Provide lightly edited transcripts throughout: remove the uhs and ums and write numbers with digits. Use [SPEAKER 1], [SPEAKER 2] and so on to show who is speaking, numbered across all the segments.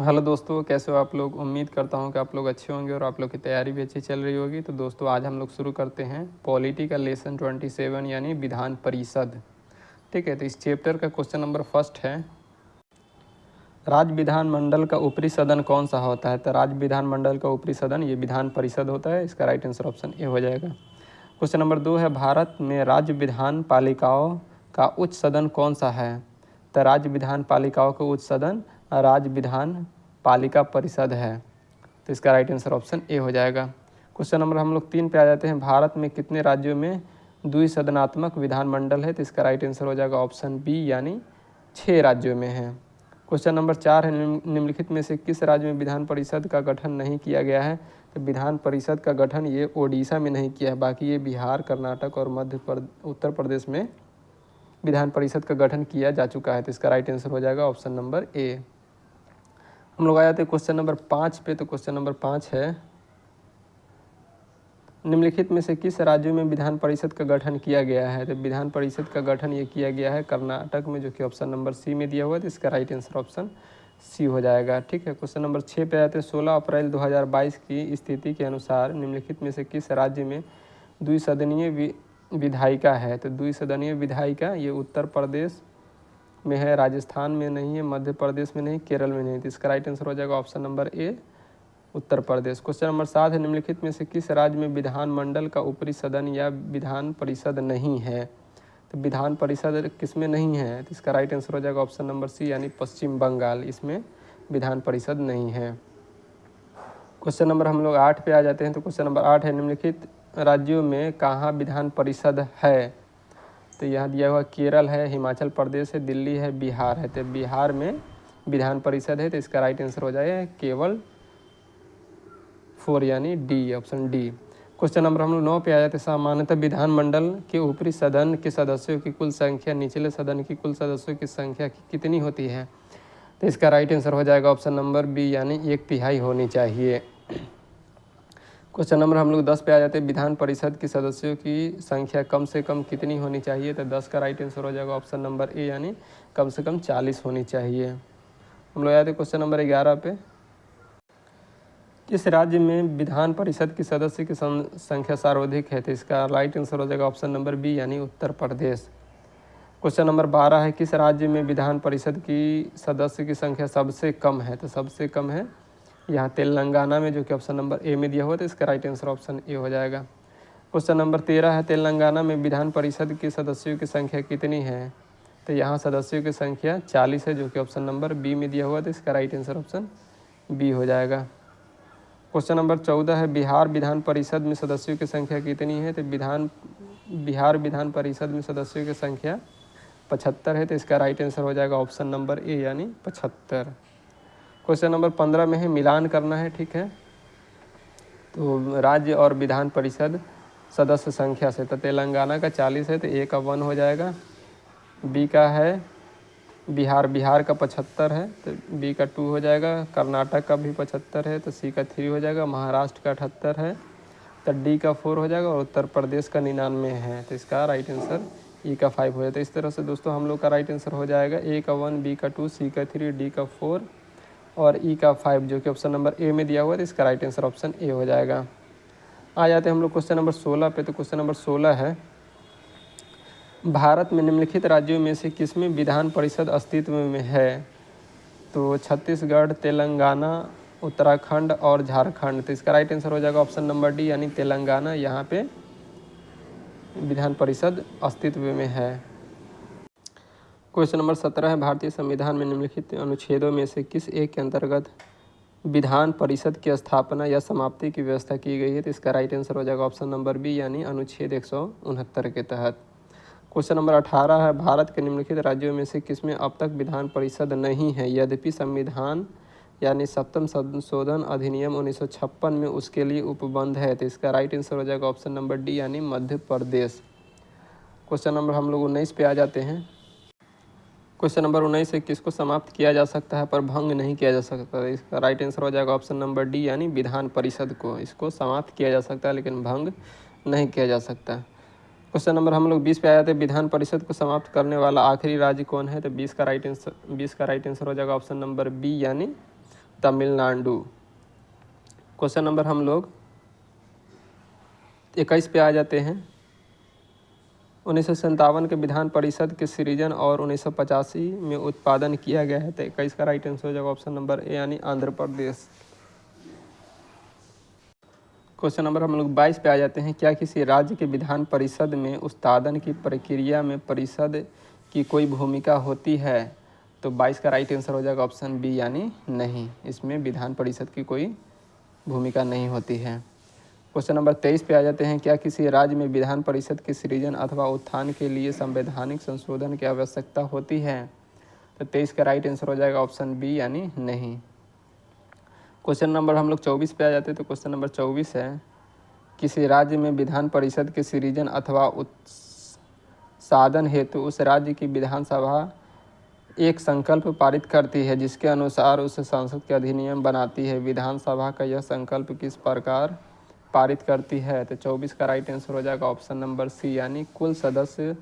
[SPEAKER 1] Hello दोस्तों, कैसे हो आप लोग। उम्मीद करता हूं कि आप लोग अच्छे होंगे और आप लोग की तैयारी भी अच्छी चल रही होगी। तो दोस्तों आज हम लोग शुरू करते हैं पॉलिटी का लेसन 27 यानी विधान परिषद। ठीक है, तो इस चैप्टर का क्वेश्चन नंबर फर्स्ट है, राज्य विधानमंडल का ऊपरी सदन कौन सा होता है। तो राज्य विधानमंडल का ऊपरी सदन ये विधान परिषद होता है। इसका राइट आंसर ऑप्शन ए हो जाएगा। क्वेश्चन नंबर 2 है, भारत में राज्य विधान पालिकाओं का उच्च सदन कौन सा है। तो राज्य विधान पालिकाओं का उच्च सदन राज्य विधान पालिका परिषद है। तो इसका राइट आंसर ऑप्शन ए हो जाएगा। क्वेश्चन नंबर हम लोग 3 पे आ जाते हैं, भारत में कितने राज्यों में द्विसदनात्मक विधानमंडल है। तो इसका राइट आंसर हो जाएगा ऑप्शन बी यानी 6 राज्यों में है। क्वेश्चन नंबर 4 है, निम्नलिखित में से किस राज्य में विधान परिषद का गठन नहीं किया गया है। तो विधान परिषद का गठन ये ओडिशा में नहीं किया है, बाकी ये बिहार, कर्नाटक और उत्तर प्रदेश में विधान परिषद का गठन किया जा चुका है। तो इसका राइट आंसर हो जाएगा ऑप्शन नंबर ए। हम लोग आ जाते हैं क्वेश्चन नंबर 5 पे। तो क्वेश्चन नंबर 5 है, निम्नलिखित में से किस राज्यों में विधान परिषद का गठन किया गया है। तो विधान परिषद का गठन ये किया गया है कर्नाटक में, जो कि ऑप्शन नंबर सी में दिया हुआ है। तो इसका राइट आंसर ऑप्शन सी हो जाएगा। ठीक है, क्वेश्चन नंबर 6 पे आते हैं, 16 अप्रैल 2022 की स्थिति के अनुसार निम्नलिखित में से किस राज्य में द्विसदनीय विधायिका है। तो द्विसदनीय विधायिका ये उत्तर प्रदेश में है, राजस्थान में नहीं है, मध्य प्रदेश में नहीं, केरल में नहीं। तो इसका राइट आंसर हो जाएगा option number A Uttar Pradesh. Question number 7 है, निम्नलिखित में से किस राज्य में विधानमंडल का ऊपरी सदन या विधान परिषद नहीं है। तो विधान परिषद किस में नहीं है। तो इसका राइट आंसर हो जाएगा ऑप्शन नंबर सी यानी पश्चिम बंगाल, इसमें विधान परिषद नहीं है। क्वेश्चन नंबर हम लोग 8 पे आ जाते हैं। तो क्वेश्चन नंबर 8 है, निम्नलिखित राज्यों में कहाँ विधान परिषद है। तो यहाँ दिया हुआ केरल है, हिमाचल प्रदेश है, दिल्ली है, बिहार है। तो बिहार में विधान परिषद है। तो इसका राइट आंसर हो जाएगा केवल 4 यानी D, option D. Question number हम लोग 9 पे आ जाते हैं, सामान्यतः विधानमंडल के ऊपरी सदन के सदस्यों की कुल संख्या निचले सदन की कुल सदस्यों की संख्या कितनी होती है। तो इसका राइट आंसर हो जाएगा ऑप्शन नंबर बी यानी 1/3 होनी चाहिए। क्वेश्चन नंबर हम लोग 10 पे आ जाते हैं, विधान परिषद के सदस्यों की संख्या कम से कम कितनी होनी चाहिए। तो 10 का राइट आंसर हो जाएगा ऑप्शन नंबर ए यानी कम से कम 40 होनी चाहिए। हम लोग आते हैं क्वेश्चन नंबर 11 पे, किस राज्य में विधान परिषद के सदस्य की संख्या सर्वाधिक है। तो इसका राइट आंसर हो जाएगा ऑप्शन नंबर बी यानी उत्तर प्रदेश। क्वेश्चन नंबर 12 है, किस राज्य में विधान परिषद की सदस्य की संख्या सबसे कम है। तो सबसे कम है यहाँ तेलंगाना में, जो कि ऑप्शन नंबर ए में दिया हुआ। तो इसका राइट आंसर ऑप्शन ए हो जाएगा। क्वेश्चन नंबर 13 है, तेलंगाना में विधान परिषद के सदस्यों की संख्या कितनी है। तो यहाँ सदस्यों की संख्या 40 है, जो कि ऑप्शन नंबर बी में दिया हुआ। तो इसका राइट आंसर ऑप्शन बी हो जाएगा। क्वेश्चन नंबर 14 है, बिहार विधान परिषद में सदस्यों की संख्या कितनी है। तो बिहार विधान परिषद में सदस्यों की संख्या 75 है। तो इसका राइट आंसर हो जाएगा ऑप्शन नंबर ए यानी 75। क्वेश्चन नंबर 15 में है, मिलान करना है। ठीक है, तो राज्य और विधान परिषद सदस्य संख्या से, तो तेलंगाना का 40 है, तो ए का 1 हो जाएगा। बी का है बिहार का 75 है, तो बी का 2 हो जाएगा। कर्नाटक का भी 75 है, तो सी का 3 हो जाएगा। महाराष्ट्र का 78 है, तो डी का 4 हो जाएगा। और उत्तर प्रदेश का 99 है, तो इसका राइट आंसर ई का 5 हो जाता है। इस तरह से दोस्तों हम लोग का राइट आंसर हो जाएगा ए का 1, बी का 2, सी का 3, डी का 4 और ई का 5, जो कि ऑप्शन नंबर ए में दिया हुआ है। तो इसका राइट आंसर ऑप्शन ए हो जाएगा। आ जाते हैं हम लोग क्वेश्चन नंबर 16 पे। तो क्वेश्चन नंबर 16 है, भारत में निम्नलिखित राज्यों में से किसमें विधान परिषद अस्तित्व में है। तो छत्तीसगढ़, तेलंगाना, उत्तराखंड और झारखंड। तो इसका राइट आंसर हो जाएगा ऑप्शन नंबर डी यानी तेलंगाना, यहाँ पे विधान परिषद अस्तित्व में है। क्वेश्चन नंबर 17 है, भारतीय संविधान में निम्नलिखित अनुच्छेदों में से किस एक के अंतर्गत विधान परिषद की स्थापना या समाप्ति की व्यवस्था की गई है। तो इसका राइट आंसर हो जाएगा ऑप्शन नंबर बी यानी अनुच्छेद 169 के तहत। क्वेश्चन नंबर 18 है, भारत के निम्नलिखित राज्यों में से किसमें अब तक विधान परिषद नहीं है, यद्यपि संविधान यानी 7वां संशोधन अधिनियम 1956 में उसके लिए उपबंध है। तो इसका राइट आंसर हो जाएगा ऑप्शन नंबर डी यानी मध्य प्रदेश। क्वेश्चन नंबर हम लोग 19 पे आ जाते हैं। क्वेश्चन नंबर 19 है, किसको समाप्त किया जा सकता है पर भंग नहीं किया जा सकता। इसका राइट आंसर हो जाएगा ऑप्शन नंबर डी यानी विधान परिषद को, इसको समाप्त किया जा सकता है लेकिन भंग नहीं किया जा सकता। क्वेश्चन नंबर हम लोग 20 पे आ जाते हैं, विधान परिषद को समाप्त करने वाला आखिरी राज्य कौन है। तो 20 का राइट आंसर हो जाएगा ऑप्शन नंबर बी यानी तमिलनाडु। क्वेश्चन नंबर हम लोग 21 पे आ जाते हैं। 1957 के विधान परिषद के सृजन और 1985 में उत्पादन किया गया है। तो 21 का राइट आंसर हो जाएगा ऑप्शन नंबर ए यानी आंध्र प्रदेश। क्वेश्चन नंबर हम लोग 22 पे आ जाते हैं। क्या किसी राज्य के विधान परिषद में उत्पादन की प्रक्रिया में परिषद की कोई भूमिका होती है? तो 22 का राइट आंसर हो जाएगा ऑप्शन बी यानी नहीं, इसमें विधान परिषद की कोई भूमिका नहीं होती है। क्वेश्चन नंबर 23 पे आ जाते हैं। क्या किसी राज्य में विधान परिषद के सृजन अथवा उत्थान के लिए संवैधानिक संशोधन की आवश्यकता होती है? तो 23 का राइट आंसर हो जाएगा ऑप्शन बी यानी नहीं। क्वेश्चन नंबर हम लोग 24 पे आ जाते हैं। तो क्वेश्चन नंबर 24 है, किसी राज्य में विधान परिषद के सृजन अथवा साधन हेतु उस राज्य की विधानसभा एक संकल्प पारित करती है जिसके अनुसार उस संसद के अधिनियम बनाती है। विधानसभा का यह संकल्प किस प्रकार पारित करती है? तो 24 का राइट आंसर हो जाएगा ऑप्शन नंबर सी यानी कुल सदस्य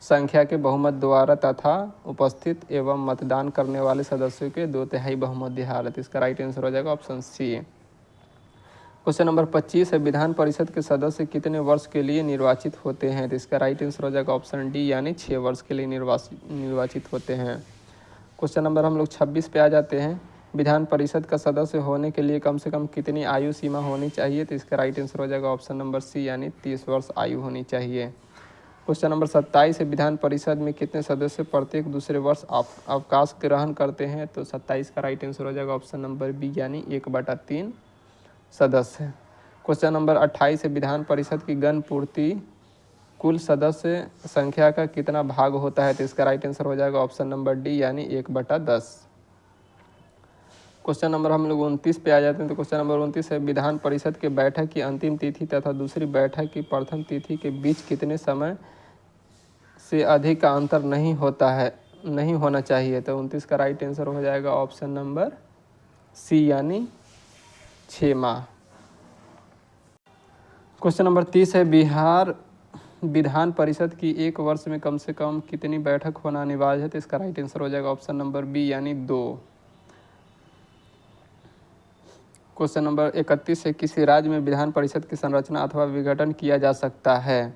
[SPEAKER 1] संख्या के बहुमत द्वारा तथा उपस्थित एवं मतदान करने वाले सदस्यों के 2/3 बहुमत द्वारा। तो इसका राइट आंसर हो जाएगा ऑप्शन सी। क्वेश्चन नंबर 25 है, विधान परिषद के सदस्य कितने वर्ष के लिए निर्वाचित होते हैं? तो इसका राइट आंसर हो जाएगा ऑप्शन डी यानी 6 वर्ष के लिए निर्वाचित होते हैं। क्वेश्चन नंबर हम लोग 26 पे आ जाते हैं। विधान परिषद का सदस्य होने के लिए कम से कम कितनी आयु सीमा होनी चाहिए? तो इसका राइट आंसर हो जाएगा ऑप्शन नंबर सी यानी 30 वर्ष आयु होनी चाहिए। क्वेश्चन नंबर 27 है, विधान परिषद में कितने सदस्य प्रत्येक दूसरे वर्ष अवकाश ग्रहण करते हैं? तो 27 का राइट आंसर हो जाएगा ऑप्शन नंबर बी यानी 1/3 सदस्य। क्वेश्चन नंबर 28 है, विधान परिषद की गण पूर्ति कुल सदस्य संख्या का कितना भाग होता है? तो इसका राइट आंसर हो जाएगा ऑप्शन नंबर डी यानी 1/10। क्वेश्चन नंबर हम लोग 29 पे आ जाते हैं। तो क्वेश्चन नंबर 29 है, विधान परिषद के बैठक की अंतिम तिथि तथा दूसरी बैठक की प्रथम तिथि के बीच कितने समय से अधिक का अंतर नहीं होना चाहिए? तो 29 का राइट आंसर हो जाएगा ऑप्शन नंबर सी यानी 6 माह। क्वेश्चन नंबर 30 है, बिहार विधान परिषद की एक वर्ष में कम से कम कितनी बैठक होना अनिवार्य है? तो इसका राइट आंसर हो जाएगा ऑप्शन नंबर बी यानी 2। क्वेश्चन नंबर 31 है, किसी राज्य में विधान परिषद की संरचना अथवा विघटन किया जा सकता है?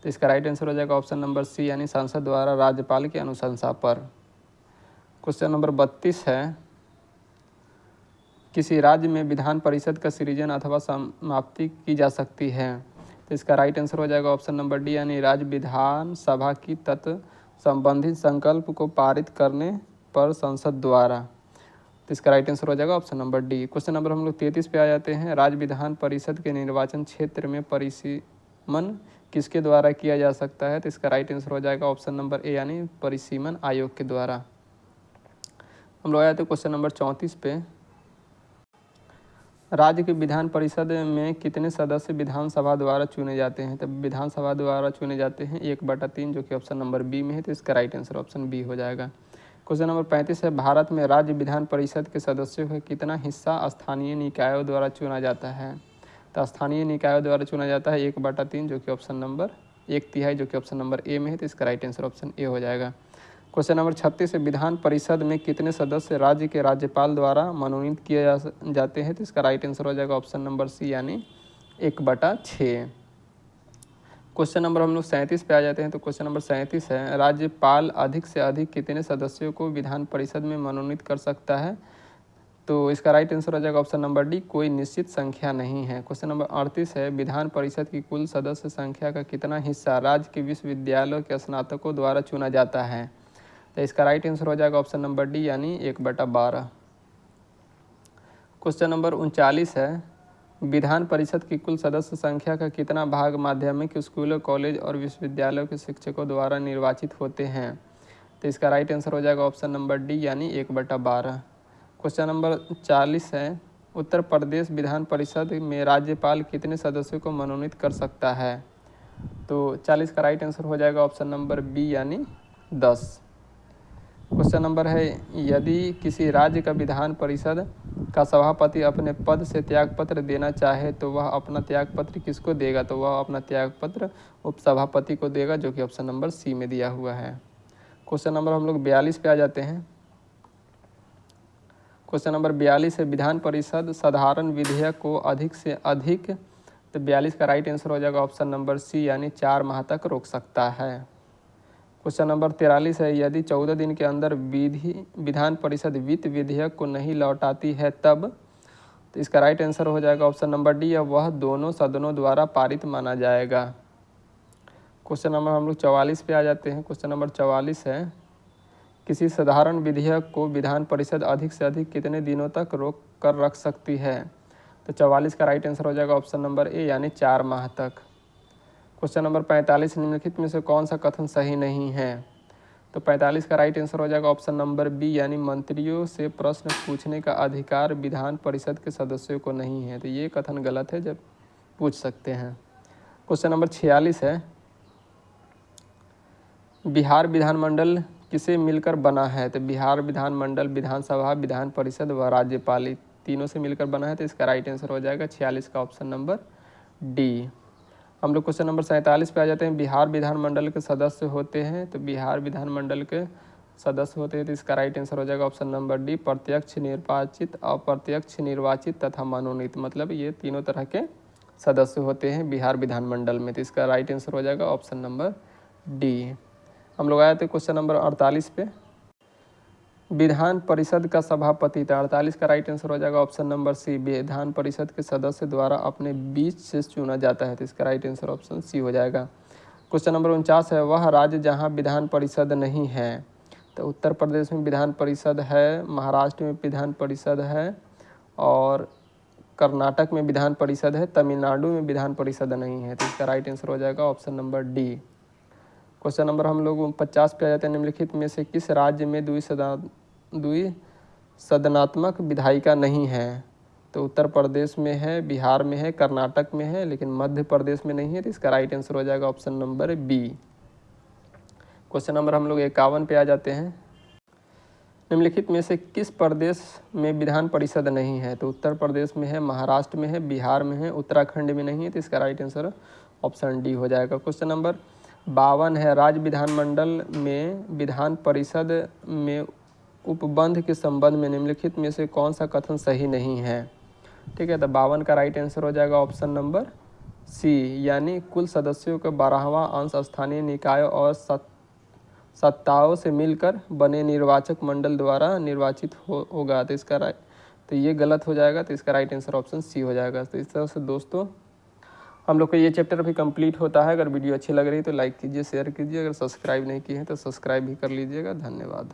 [SPEAKER 1] तो इसका राइट आंसर हो जाएगा ऑप्शन नंबर सी यानी संसद द्वारा राज्यपाल की अनुशंसा पर। क्वेश्चन नंबर 32 है, किसी राज्य में विधान परिषद का सृजन अथवा समाप्ति की जा सकती है? तो इसका राइट आंसर हो जाएगा ऑप्शन नंबर डी यानी राज्य विधानसभा की तत्व संबंधित संकल्प को पारित करने पर संसद द्वारा। तो इसका राइट आंसर हो जाएगा option number D. Question number हम लोग 33 पे आ जाते हैं। राज्य विधान परिषद के निर्वाचन क्षेत्र में परिसीमन किसके द्वारा किया जा सकता है? तो इसका राइट आंसर हो जाएगा ऑप्शन नंबर ए यानी परिसीमन आयोग के द्वारा। हम लोग आए थे क्वेश्चन नंबर 34 पे, राज्य के विधान परिषद में कितने सदस्य विधानसभा द्वारा चुने जाते हैं? तब विधानसभा द्वारा चुने जाते हैं 1/3 जो कि ऑप्शन नंबर बी में है। तो इसका राइट आंसर ऑप्शन बी हो जाएगा। क्वेश्चन नंबर 35 है, भारत में राज्य विधान परिषद के सदस्यों का कितना हिस्सा स्थानीय निकायों द्वारा चुना जाता है? तो स्थानीय निकायों द्वारा चुना जाता है 1/3 जो कि ऑप्शन नंबर 1/3 जो कि ऑप्शन नंबर ए में है। तो इसका राइट आंसर ऑप्शन ए हो जाएगा। क्वेश्चन नंबर 36 है, विधान परिषद में कितने सदस्य राज्य के राज्यपाल द्वारा मनोनीत किए जाते हैं? तो इसका राइट आंसर हो जाएगा ऑप्शन नंबर सी यानी 1/6। क्वेश्चन नंबर हम लोग 37 पे आ जाते हैं। तो क्वेश्चन नंबर 37 है, राज्यपाल अधिक से अधिक कितने सदस्यों को विधान परिषद में मनोनीत कर सकता है? तो इसका राइट आंसर हो जाएगा ऑप्शन नंबर डी कोई निश्चित संख्या नहीं है। क्वेश्चन नंबर 38 है, विधान परिषद की कुल सदस्य संख्या का कितना हिस्सा राज्य के विश्वविद्यालयों के स्नातकों द्वारा चुना जाता है? तो इसका राइट आंसर हो जाएगा ऑप्शन नंबर डी यानी 1/12। क्वेश्चन नंबर 39 है, विधान परिषद की कुल सदस्य संख्या का कितना भाग माध्यमिक स्कूलों, कॉलेज और विश्वविद्यालयों के शिक्षकों द्वारा निर्वाचित होते हैं? तो इसका राइट आंसर हो जाएगा ऑप्शन नंबर डी यानी 1/12। क्वेश्चन नंबर 40 है, उत्तर प्रदेश विधान परिषद में राज्यपाल कितने सदस्यों को मनोनीत कर सकता है? तो 40 का राइट आंसर हो जाएगा ऑप्शन नंबर बी यानी 10। क्वेश्चन नंबर है, यदि किसी राज्य का विधान परिषद का सभापति अपने पद से त्यागपत्र देना चाहे तो वह अपना त्यागपत्र किसको देगा? तो वह अपना त्यागपत्र उपसभापति को देगा जो कि ऑप्शन नंबर सी में दिया हुआ है। क्वेश्चन नंबर हम लोग 42 पे आ जाते हैं। क्वेश्चन नंबर 42 है विधान परिषद साधारण विधेयक को अधिक से अधिक, तो 42 का राइट आंसर हो जाएगा ऑप्शन नंबर सी यानी 4 माह तक रोक सकता है। क्वेश्चन नंबर 43 है यदि 14 दिन के अंदर विधान परिषद वित्त विधेयक को नहीं लौटाती है तब, तो इसका राइट आंसर हो जाएगा ऑप्शन नंबर डी, या वह दोनों सदनों द्वारा पारित माना जाएगा। क्वेश्चन नंबर हम लोग 44 पे आ जाते हैं। क्वेश्चन नंबर 44 है किसी साधारण विधेयक को विधान परिषद अधिक से अधिक कितने दिनों तक रोक कर रख सकती है, तो 44 का राइट आंसर हो जाएगा ऑप्शन नंबर ए यानी 4 माह तक। क्वेश्चन नंबर 45 निम्नलिखित में से कौन सा कथन सही नहीं है, तो 45 का राइट आंसर हो जाएगा ऑप्शन नंबर बी यानी मंत्रियों से प्रश्न पूछने का अधिकार विधान परिषद के सदस्यों को नहीं है, तो ये कथन गलत है, जब पूछ सकते हैं। क्वेश्चन नंबर 46 है बिहार विधानमंडल किसे मिलकर बना है, तो बिहार विधानमंडल विधानसभा विधान परिषद व राज्यपाल तीनों से मिलकर बना है, तो इसका राइट आंसर हो जाएगा 46 का ऑप्शन नंबर डी। हम लोग क्वेश्चन नंबर 47 पे आ जाते हैं बिहार विधानमंडल के सदस्य होते हैं, तो बिहार विधानमंडल के सदस्य होते हैं, तो इसका राइट आंसर हो जाएगा ऑप्शन नंबर डी प्रत्यक्ष निर्वाचित, अप्रत्यक्ष निर्वाचित तथा मनोनीत, मतलब ये तीनों तरह के सदस्य होते हैं बिहार विधानमंडल में, तो इसका राइट आंसर हो जाएगा ऑप्शन नंबर डी। हम लोग आए थे क्वेश्चन नंबर 48 पे विधान परिषद का सभापति, तो 48 का राइट आंसर हो जाएगा option number C Vidhan Parishad के सदस्य द्वारा अपने बीच से चुना जाता है, तो इसका राइट आंसर ऑप्शन सी हो जाएगा। क्वेश्चन नंबर 49 है वह राज्य जहां विधान परिषद नहीं है, तो उत्तर प्रदेश में विधान परिषद है, महाराष्ट्र में विधान परिषद है और कर्नाटक में विधान परिषद है, तमिलनाडु में विधान परिषद नहीं है, तो इसका राइट आंसर हो जाएगा option number D. Question number हम लोग 50 पे आ जाते हैं निम्नलिखित में से किस राज्य में द्विसदनात्मक विधायिका नहीं है, तो उत्तर प्रदेश में है, बिहार में है, कर्नाटक में है, लेकिन मध्य प्रदेश में नहीं है, तो इसका राइट आंसर हो जाएगा option number B. Question number हम लोग 51 पे आ जाते हैं निम्नलिखित में से किस प्रदेश में विधान परिषद नहीं है, तो उत्तर प्रदेश में है, महाराष्ट्र में है, बिहार में है, उत्तराखंड में नहीं है, तो इसका राइट आंसर ऑप्शन डी हो जाएगा। क्वेश्चन नंबर 52 है राज्य विधानमंडल में विधान परिषद में उपबंध के संबंध में निम्नलिखित में से कौन सा कथन सही नहीं है, ठीक है, तो 52 का राइट आंसर हो जाएगा ऑप्शन नंबर सी यानी कुल सदस्यों का 12वां अंश स्थानीय निकाय और सत्ताओं से मिलकर बने निर्वाचक मंडल द्वारा निर्वाचित होगा, तो इसका तो ये गलत हो जाएगा, तो इसका राइट आंसर ऑप्शन सी हो जाएगा। तो इस तरह से दोस्तों हम लोग का ये चैप्टर अभी कंप्लीट होता है। अगर वीडियो अच्छी लग रही है तो लाइक कीजिए, शेयर कीजिए, अगर सब्सक्राइब नहीं किए हैं तो सब्सक्राइब भी कर लीजिएगा। धन्यवाद।